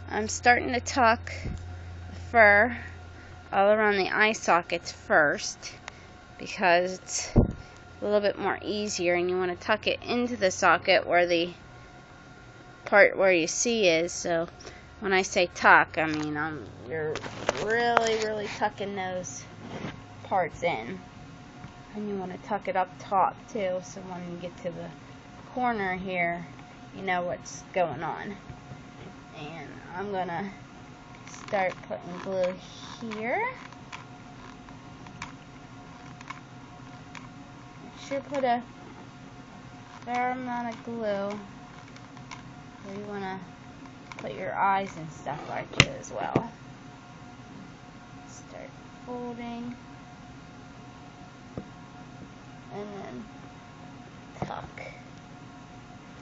I'm starting to tuck the fur all around the eye sockets first because it's a little bit more easier, and you want to tuck it into the socket where the part where you see is. So when I say tuck, I mean you're really tucking those parts in, and you want to tuck it up top too, so when you get to the corner here, you know what's going on. And I'm gonna start putting glue here. Make sure put a fair amount of glue where you wanna put your eyes and stuff like it as well. Start folding and then tuck,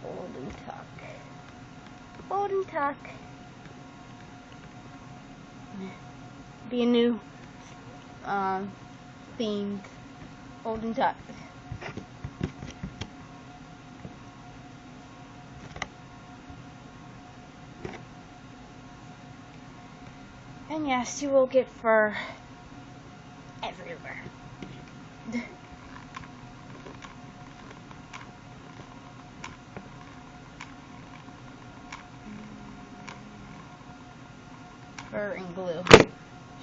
fold and tuck, fold and tuck. Be a new themed fold and tuck. And yes, you will get fur everywhere. Fur and glue, I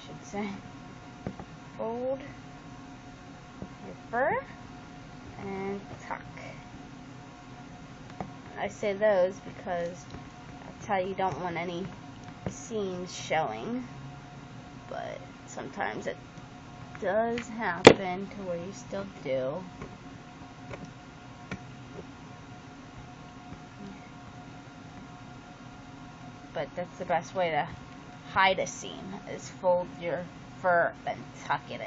should say. Fold your fur and tuck. I say those because that's how you don't want any seams showing, but sometimes it does happen to where you still do. But that's the best way to hide a seam, is fold your fur and tuck it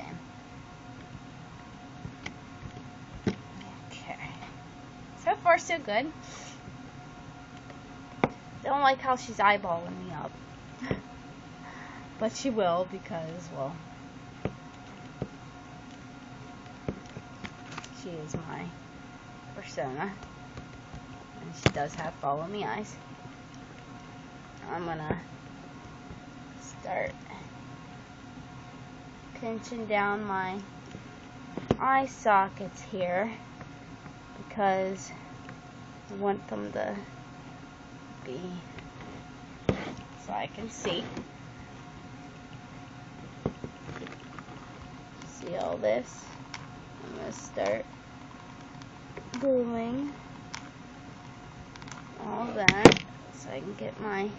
in. Okay. So far so good. Don't like how she's eyeballing me up. But she will, because, well, she is my persona. And she does have follow me eyes. I'm gonna start pinching down my eye sockets here because I want them to be so I can see all this. I'm gonna start gluing all that so I can get my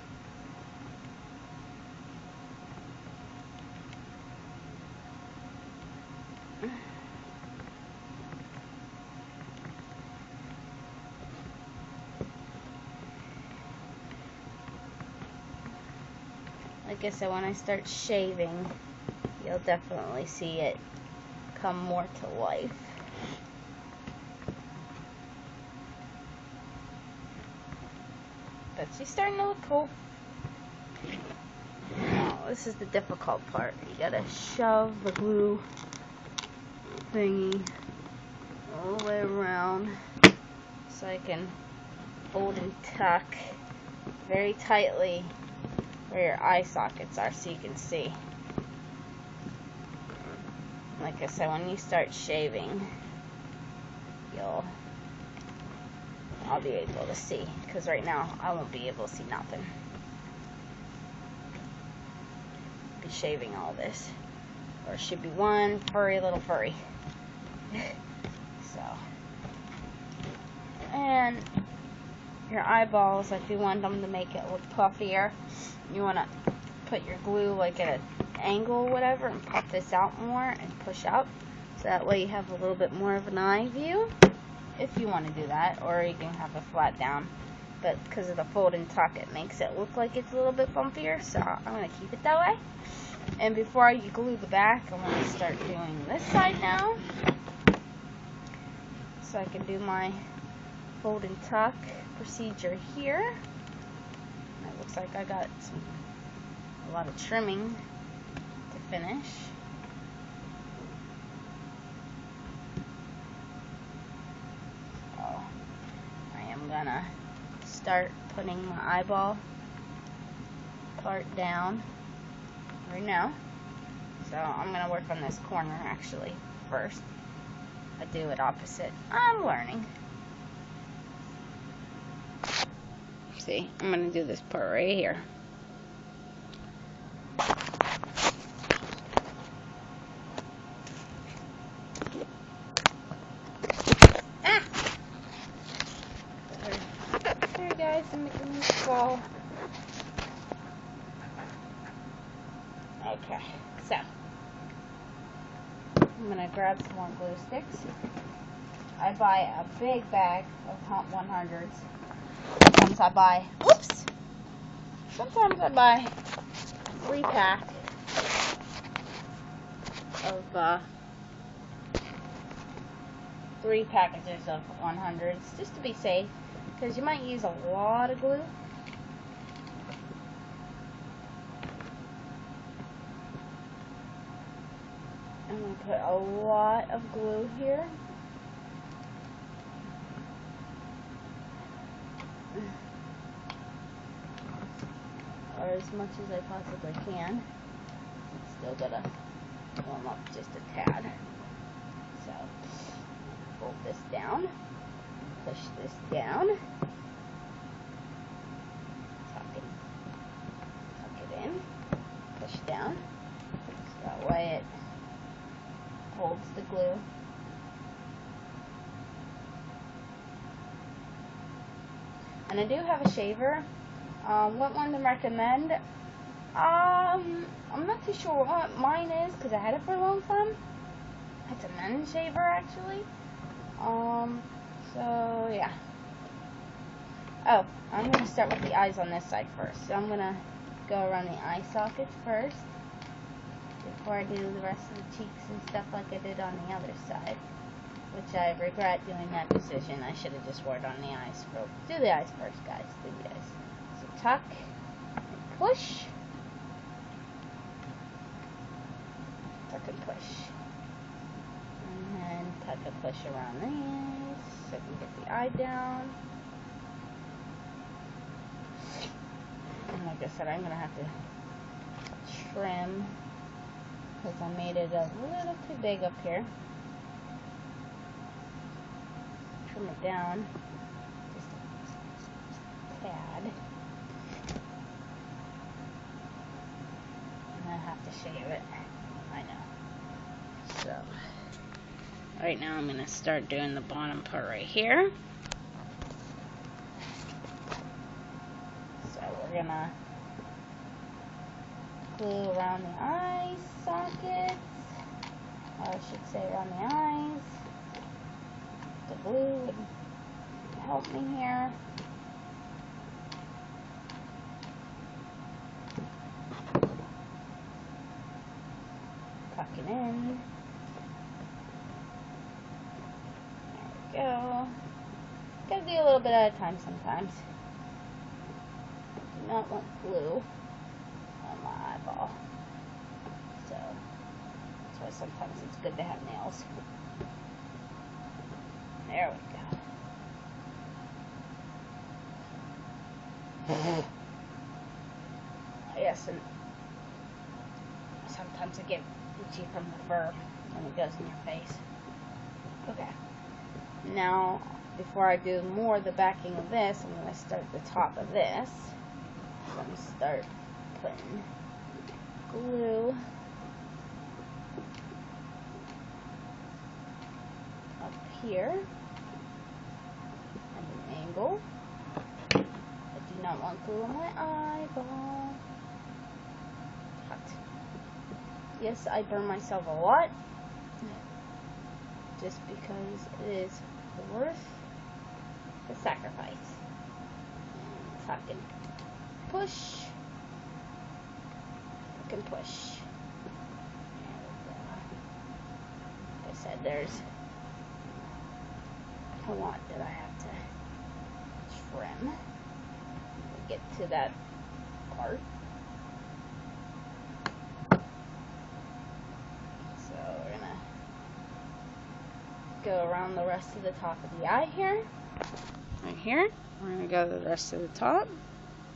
like I said, when I start shaving, you'll definitely see it come more to life. But she's starting to look cool. Now, this is the difficult part. You gotta shove the glue thingy all the way around so I can fold and tuck very tightly where your eye sockets are so you can see. Like I said, when you start shaving, I'll be able to see, because right now I won't be able to see nothing. Be shaving all this, or it should be one furry little furry. So, and your eyeballs, if you want them to make it look puffier, you want to put your glue like at an angle or whatever and puff this out more and push up, so that way you have a little bit more of an eye view if you want to do that, or you can have it flat down, but because of the fold and tuck it makes it look like it's a little bit bumpier, so I'm going to keep it that way. And before I glue the back, I'm going to start doing this side now, so I can do my fold and tuck procedure here. It looks like I got a lot of trimming to finish. So I am gonna start putting my eyeball part down right now. So I'm going to work on this corner actually first. I do it opposite. I'm learning. See, I'm going to do this part right here. Sorry guys, I'm making this fall. Okay, so I'm going to grab some more glue sticks. I buy a big bag of 100s. Sometimes I buy, sometimes I buy 3-pack of 3 packages of 100s just to be safe, because you might use a lot of glue. I'm going to put a lot of glue here. Or as much as I possibly can. Still gotta warm up just a tad. So, fold this down, push this down, tuck it in, push down, so that way it holds the glue. And I do have a shaver. What one to recommend? I'm not too sure what mine is because I had it for a long time. It's a men's shaver actually. So yeah. Oh, I'm gonna start with the eyes on this side first. So I'm gonna go around the eye sockets first before I do the rest of the cheeks and stuff like I did on the other side. Which I regret doing that decision. I should have just worked on the eyes first. Do the eyes first, guys. Do the eyes. So tuck, push, tuck and push, and then tuck and push around the eyes so we can get the eye down. And like I said, I'm gonna have to trim because I made it a little too big up here. Trim it down just a tad, and then have to shave it. I know. So right now I'm gonna start doing the bottom part right here. So we're gonna glue around the eye sockets, or I should say around the eyes. The glue would help me here. Tuck it in. There we go. Gotta do a little bit at a time sometimes. Do not want glue on my eyeball. So that's why sometimes it's good to have nails. There we go. Yes, and sometimes I get itchy from the fur when it goes in your face. Okay. Now, before I do more of the backing of this, I'm going to start the top of this. So I'm going to start putting glue up here at an angle. I do not want glue on my eyeball. Hot. Yes, I burn myself a lot, just because it is worth the sacrifice. Tuck and push. Tuck and push. Like I said, there's a lot that I have to trim to get to that part. So we're gonna go around the rest of the top of the eye here. Right here. We're gonna go to the rest of the top.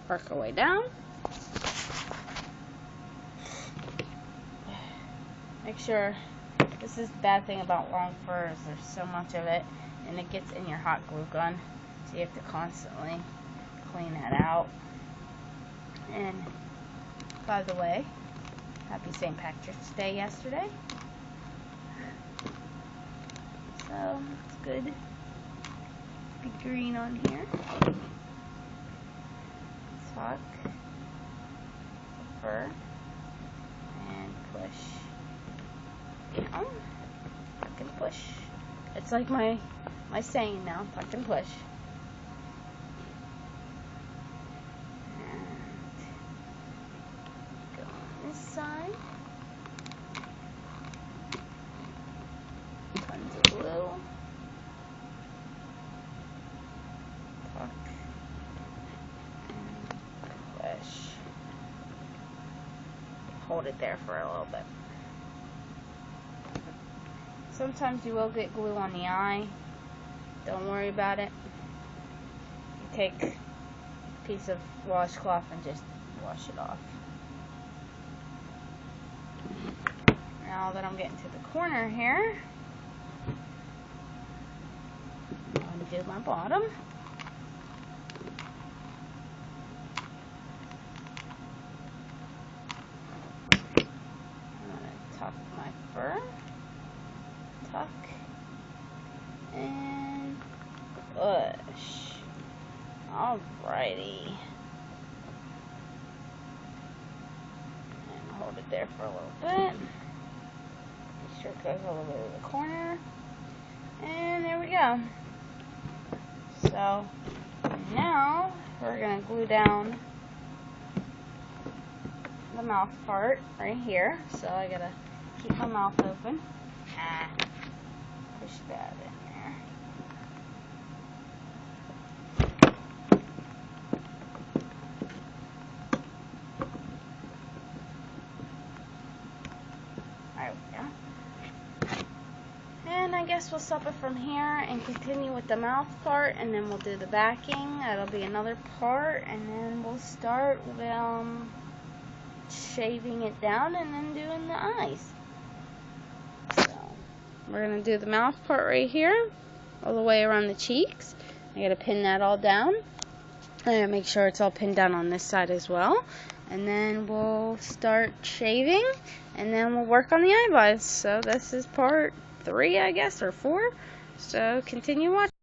Work our way down. make sure, this is the bad thing about long fur is there's so much of it and it gets in your hot glue gun, so you have to constantly clean that out. And by the way, happy St. Patrick's Day yesterday, so it's good. Be green on here. Tuck the fur and push down. Tuck and push. It's like my saying now, tuck and push. And go on this side. Tons of glue. Tuck and push. Hold it there for a little bit. Sometimes you will get glue on the eye. Don't worry about it. You take a piece of washcloth and just wash it off. Now that I'm getting to the corner here, I'm going to do my bottom. I'm going to tuck my fur. Tuck and push. Alrighty. And hold it there for a little bit. Make sure it goes all the way to the corner. And there we go. So now we're going to glue down the mouth part right here. So I gotta keep my mouth open. Push that in there. There we go. And I guess we'll stop it from here and continue with the mouth part, and then we'll do the backing. That'll be another part, and then we'll start shaving it down and then doing the eyes. We're going to do the mouth part right here, all the way around the cheeks. I got to pin that all down. I got to make sure it's all pinned down on this side as well. And then we'll start shaving, and then we'll work on the eyebrows. So this is part 3, I guess, or 4. So continue watching.